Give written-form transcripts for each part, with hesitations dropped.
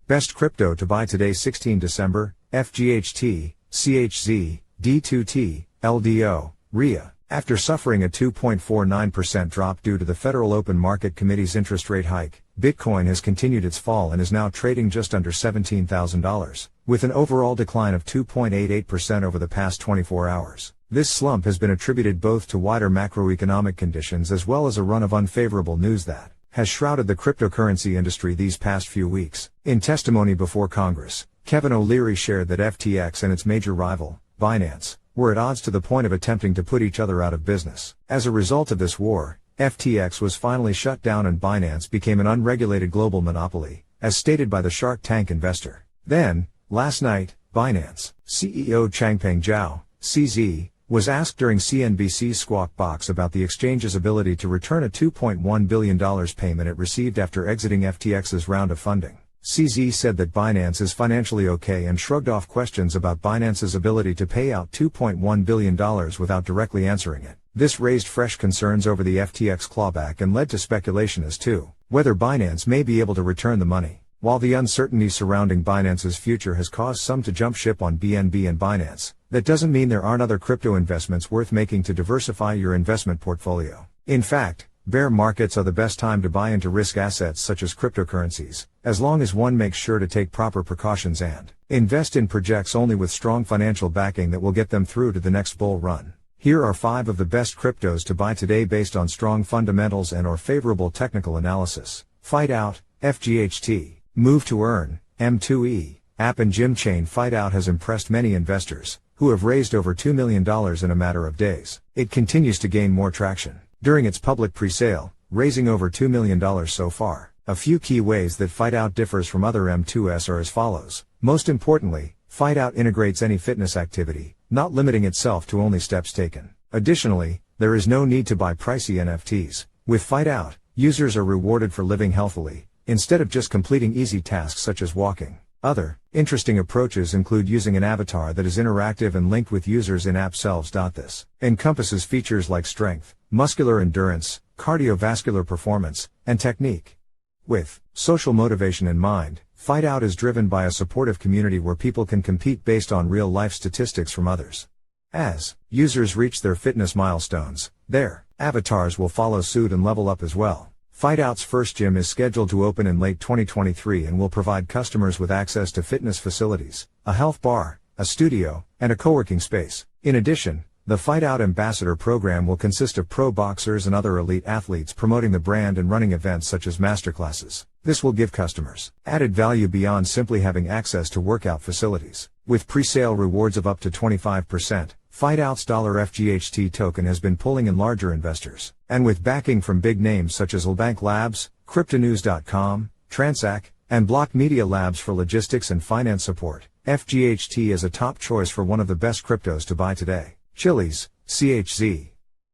Best crypto to buy today 16 December, FGHT, CHZ, D2T, LDO, RIA. After suffering a 2.49% drop due to the Federal Open Market Committee's interest rate hike, Bitcoin has continued its fall and is now trading just under $17,000, with an overall decline of 2.88% over the past 24 hours. This slump has been attributed both to wider macroeconomic conditions as well as a run of unfavorable news that has shrouded the cryptocurrency industry these past few weeks. In testimony before Congress, Kevin O'Leary shared that FTX and its major rival, Binance, were at odds to the point of attempting to put each other out of business. As a result of this war, FTX was finally shut down and Binance became an unregulated global monopoly, as stated by the Shark Tank investor. Then, last night, Binance CEO Changpeng Zhao, CZ, was asked during CNBC's Squawk box about the exchange's ability to return a $2.1 billion payment it received after exiting FTX's round of funding. CZ said that Binance is financially okay and shrugged off questions about Binance's ability to pay out $2.1 billion without directly answering it. This raised fresh concerns over the FTX clawback and led to speculation as to whether Binance may be able to return the money. While the uncertainty surrounding Binance's future has caused some to jump ship on BNB and Binance, that doesn't mean there aren't other crypto investments worth making to diversify your investment portfolio. In fact, bear markets are the best time to buy into risk assets such as cryptocurrencies, as long as one makes sure to take proper precautions and invest in projects only with strong financial backing that will get them through to the next bull run. Here are 5 of the best cryptos to buy today based on strong fundamentals and/or favorable technical analysis. Fight Out, FGHT, Move to Earn, M2E, App and Gym Chain. Fight Out has impressed many investors, who have raised over $2 million in a matter of days. It continues to gain more traction during its public pre-sale, raising over $2 million so far. A few key ways that Fight Out differs from other M2S are as follows. Most importantly, Fight Out integrates any fitness activity, not limiting itself to only steps taken. Additionally, there is no need to buy pricey NFTs. With Fight Out, users are rewarded for living healthily, instead of just completing easy tasks such as walking. Other interesting approaches include using an avatar that is interactive and linked with users' in-app selves. This encompasses features like strength, muscular endurance, cardiovascular performance, and technique. With social motivation in mind, Fight Out is driven by a supportive community where people can compete based on real-life statistics from others. As users reach their fitness milestones, their avatars will follow suit and level up as well. Fight Out's first gym is scheduled to open in late 2023 and will provide customers with access to fitness facilities, a health bar, a studio, and a co-working space. In addition, the Fight Out Ambassador program will consist of pro boxers and other elite athletes promoting the brand and running events such as masterclasses. This will give customers added value beyond simply having access to workout facilities. With pre-sale rewards of up to 25%, Fight Out's $FGHT token has been pulling in larger investors. And with backing from big names such as Bank Labs, Cryptonews.com, Transac, and Block Media Labs for logistics and finance support, FGHT is a top choice for one of the best cryptos to buy today. Chiliz, CHZ.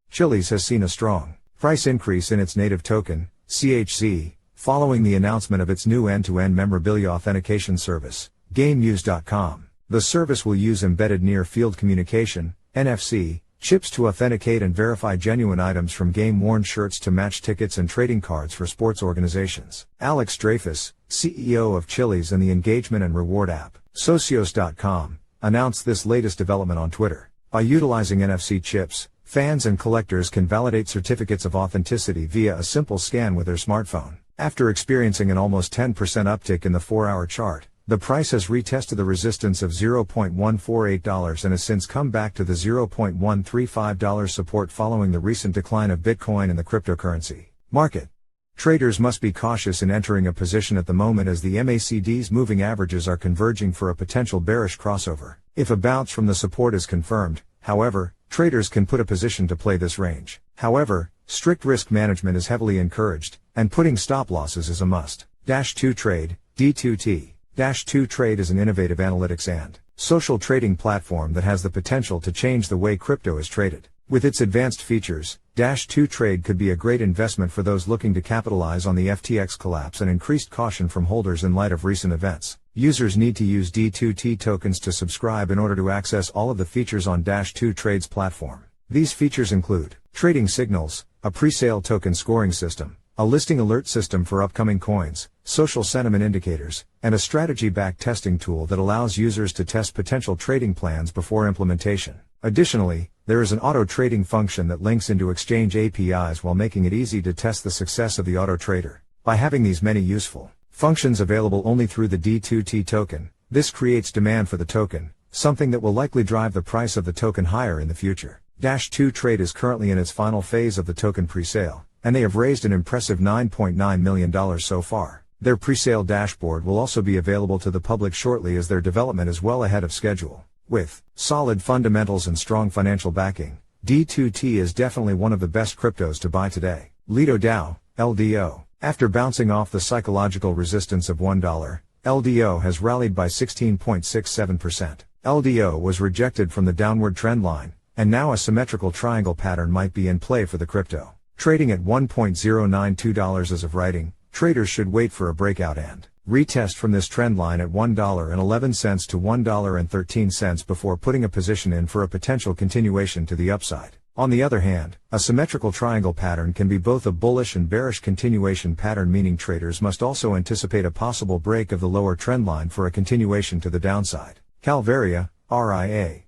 Chiliz has seen a strong price increase in its native token, CHZ, following the announcement of its new end-to-end memorabilia authentication service, GameUse.com. The service will use embedded near-field communication, NFC, chips to authenticate and verify genuine items from game-worn shirts to match tickets and trading cards for sports organizations. Alex Dreyfus, CEO of Chiliz and the engagement and reward app, Socios.com, announced this latest development on Twitter. By utilizing NFC chips, fans and collectors can validate certificates of authenticity via a simple scan with their smartphone. After experiencing an almost 10% uptick in the 4-hour chart, the price has retested the resistance of $0.148 and has since come back to the $0.135 support following the recent decline of Bitcoin and the cryptocurrency market. Traders must be cautious in entering a position at the moment as the MACD's moving averages are converging for a potential bearish crossover. If a bounce from the support is confirmed, however, traders can put a position to play this range. However, strict risk management is heavily encouraged, and putting stop losses is a must. -2Trade, D2T. -2Trade is an innovative analytics and social trading platform that has the potential to change the way crypto is traded. With its advanced features, -2Trade could be a great investment for those looking to capitalize on the FTX collapse and increased caution from holders in light of recent events. Users need to use D2T tokens to subscribe in order to access all of the features on -2Trade's platform. These features include trading signals, a pre-sale token scoring system, a listing alert system for upcoming coins, social sentiment indicators, and a strategy-backed testing tool that allows users to test potential trading plans before implementation. Additionally, there is an auto trading function that links into exchange APIs while making it easy to test the success of the auto trader. By having these many useful functions available only through the D2T token, this creates demand for the token, something that will likely drive the price of the token higher in the future. D2T is currently in its final phase of the token presale, and they have raised an impressive $9.9 million so far. Their presale dashboard will also be available to the public shortly, as their development is well ahead of schedule. With solid fundamentals and strong financial backing, D2T is definitely one of the best cryptos to buy today. LDO, LDO. After bouncing off the psychological resistance of $1, LDO has rallied by 16.67%. LDO was rejected from the downward trend line, and now a symmetrical triangle pattern might be in play for the crypto. Trading at $1.092 as of writing, traders should wait for a breakout and retest from this trend line at $1.11 to $1.13 before putting a position in for a potential continuation to the upside. On the other hand, a symmetrical triangle pattern can be both a bullish and bearish continuation pattern, meaning traders must also anticipate a possible break of the lower trend line for a continuation to the downside. Calvaria, RIA.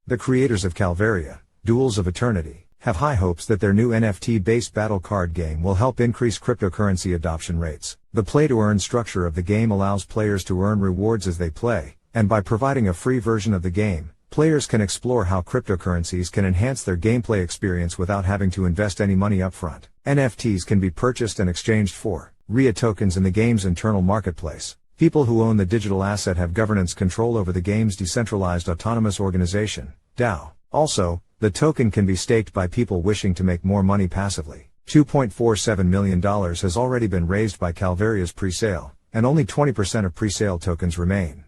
The creators of Calvaria, Duels of Eternity, have high hopes that their new NFT-based battle card game will help increase cryptocurrency adoption rates. The play-to-earn structure of the game allows players to earn rewards as they play, and by providing a free version of the game, players can explore how cryptocurrencies can enhance their gameplay experience without having to invest any money upfront. NFTs can be purchased and exchanged for RIA tokens in the game's internal marketplace. People who own the digital asset have governance control over the game's decentralized autonomous organization, DAO. Also, the token can be staked by people wishing to make more money passively. $2.47 million has already been raised by Calvaria's presale, and only 20% of presale tokens remain.